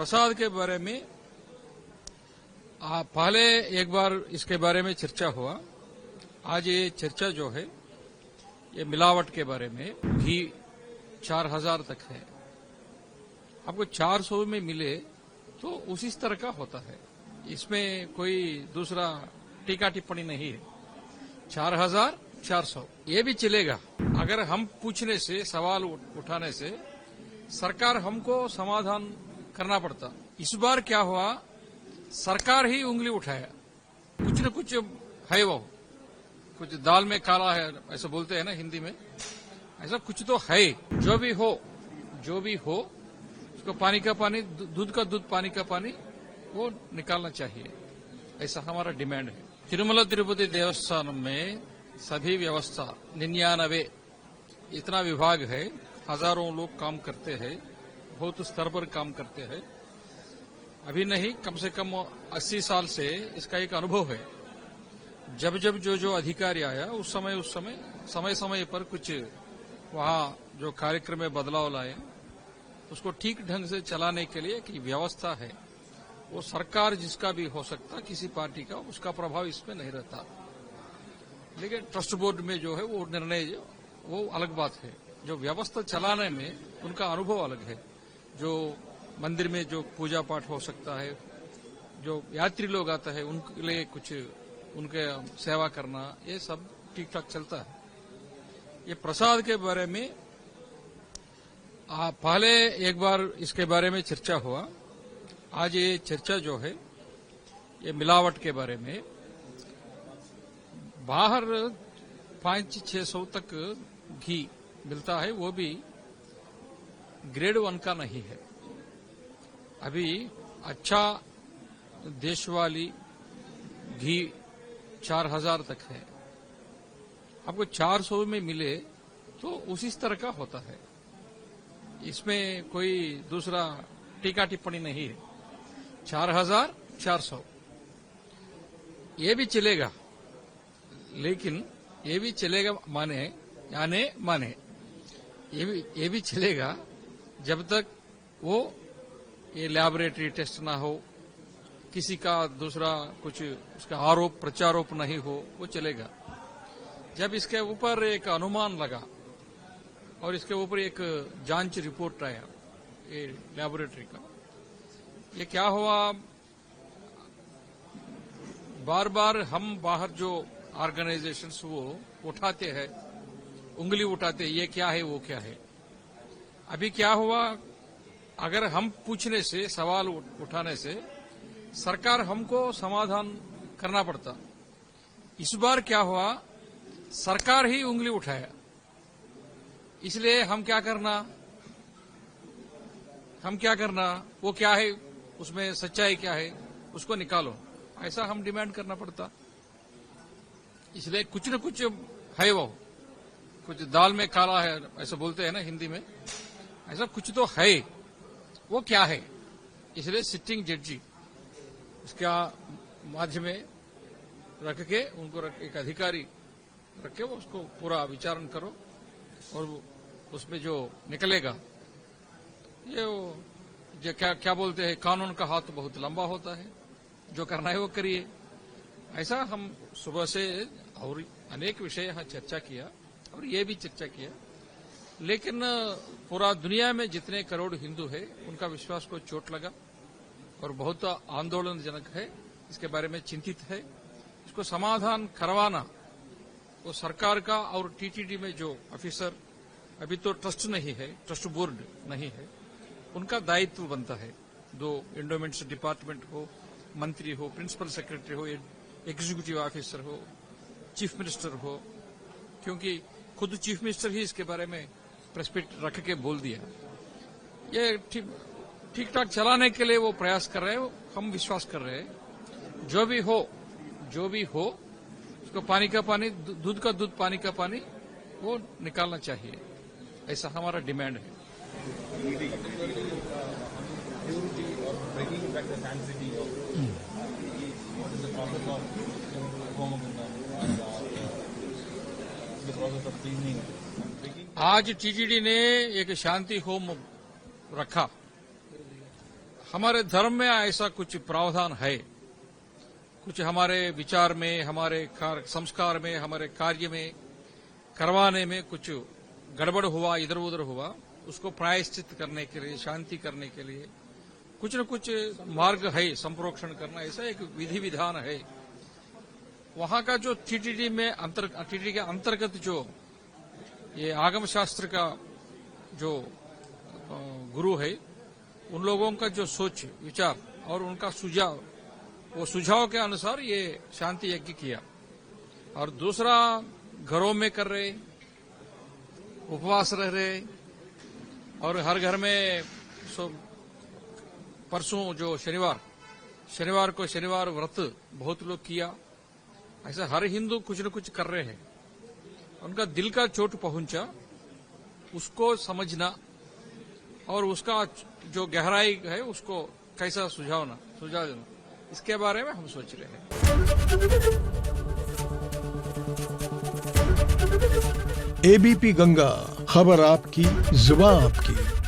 प्रसाद के बारे में पहले एक बार इसके बारे में चर्चा हुआ। आज ये चर्चा जो है ये मिलावट के बारे में। घी 4000 तक है, आपको 400 में मिले तो उसी तरह का होता है, इसमें कोई दूसरा टीका टिप्पणी नहीं है। 4400 ये भी चलेगा अगर हम पूछने से, सवाल उठाने से सरकार हमको समाधान करना पड़ता। इस बार क्या हुआ, सरकार ही उंगली उठाया। कुछ न कुछ है, वो कुछ दाल में काला है ऐसा बोलते हैं ना हिंदी में, ऐसा कुछ तो है। जो भी हो उसको पानी का पानी, दूध का दूध, पानी का पानी वो निकालना चाहिए, ऐसा हमारा डिमांड है। तिरुमला तिरुपति देवस्थानम में सभी व्यवस्था 99 इतना विभाग है, हजारों लोग काम करते हैं, बहुत स्तर पर काम करते हैं। अभी नहीं, कम से कम 80 साल से इसका एक अनुभव है। जब जब जो अधिकारी आया उस समय पर कुछ वहां जो कार्यक्रम में बदलाव लाए, उसको ठीक ढंग से चलाने के लिए की व्यवस्था है। वो सरकार जिसका भी हो सकता, किसी पार्टी का, उसका प्रभाव इसमें नहीं रहता। लेकिन ट्रस्ट बोर्ड में जो है वो निर्णय, वो अलग बात है। जो व्यवस्था चलाने में उनका अनुभव अलग है। जो मंदिर में जो पूजा पाठ हो सकता है, जो यात्री लोग आता है उनके लिए कुछ उनके सेवा करना, ये सब ठीक ठाक चलता है। ये प्रसाद के बारे में पहले एक बार इसके बारे में चर्चा हुआ। आज ये चर्चा जो है ये मिलावट के बारे में। बाहर 500-600 तक घी मिलता है, वो भी ग्रेड 1 का नहीं है। अभी अच्छा देशवाली घी 4000 तक है, आपको 400 में मिले तो उसी तरह का होता है, इसमें कोई दूसरा टीका टिप्पणी नहीं है। 4400 ये भी चलेगा, लेकिन ये भी चलेगा माने ये भी चलेगा जब तक वो ये लैबोरेटरी टेस्ट ना हो, किसी का दूसरा कुछ उसका आरोप प्रत्यारोप नहीं हो, वो चलेगा। जब इसके ऊपर एक अनुमान लगा और इसके ऊपर एक जांच रिपोर्ट आया ये लैबोरेटरी का, ये क्या हुआ, बार बार हम बाहर जो ऑर्गेनाइजेशंस वो उठाते हैं, उंगली उठाते हैं, ये क्या है वो क्या है। अभी क्या हुआ, अगर हम पूछने से, सवाल उठाने से सरकार हमको समाधान करना पड़ता। इस बार क्या हुआ, सरकार ही उंगली उठाया। इसलिए हम क्या करना, वो क्या है, उसमें सच्चाई क्या है, उसको निकालो, ऐसा हम डिमांड करना पड़ता। इसलिए कुछ न कुछ है, वो कुछ दाल में काला है ऐसा बोलते हैं ना हिंदी में, ऐसा कुछ तो है, वो क्या है। इसलिए सिटिंग जड्जी इसका माध्यम में रख के, उनको एक अधिकारी रख के वो उसको पूरा विचारण करो, और उसमें जो निकलेगा, ये क्या बोलते हैं, कानून का हाथ बहुत लंबा होता है, जो करना है वो करिए। ऐसा हम सुबह से और अनेक विषय यहाँ चर्चा किया, और ये भी चर्चा किया। लेकिन पूरा दुनिया में जितने करोड़ हिंदू है उनका विश्वास को चोट लगा और बहुत आंदोलनजनक है, इसके बारे में चिंतित है। इसको समाधान करवाना वो सरकार का, और टीटीडी में जो ऑफिसर, अभी तो ट्रस्ट नहीं है, ट्रस्ट बोर्ड नहीं है, उनका दायित्व बनता है। दो एंडोमेंट्स डिपार्टमेंट हो, मंत्री हो, प्रिंसिपल सेक्रेटरी हो, एग्जीक्यूटिव ऑफिसर हो, चीफ मिनिस्टर हो, क्योंकि खुद चीफ मिनिस्टर ही इसके बारे में प्रेस मीट रख के बोल दिया। ये ठीक ठाक चलाने के लिए वो प्रयास कर रहे हैं, हम विश्वास कर रहे हैं। जो भी हो उसको पानी का पानी, दूध का दूध, पानी का पानी वो निकालना चाहिए, ऐसा हमारा डिमांड है। आज टीटीडी ने एक शांति होम रखा, हमारे धर्म में ऐसा कुछ प्रावधान है, कुछ हमारे विचार में, हमारे संस्कार में, हमारे कार्य में करवाने में कुछ गड़बड़ हुआ, इधर उधर हुआ, उसको प्रायश्चित करने के लिए, शांति करने के लिए कुछ न कुछ मार्ग है, संप्रोक्षण करना, ऐसा एक विधि विधान है। वहां का जो टीटीडी के अंतर्गत जो ये आगम शास्त्र का जो गुरु है, उन लोगों का जो सोच विचार और उनका सुझाव, वो सुझाव के अनुसार ये शांति यज्ञ किया। और दूसरा, घरों में कर रहे, उपवास रह रहे, और हर घर में परसों जो शनिवार को शनिवार व्रत बहुत लोग किया। ऐसा हर हिंदू कुछ न कुछ कर रहे हैं। उनका दिल का चोट पहुंचा, उसको समझना और उसका जो गहराई है उसको कैसा सुझाव देना, इसके बारे में हम सोच रहे हैं। एबीपी गंगा, खबर आपकी, जुबान आपकी।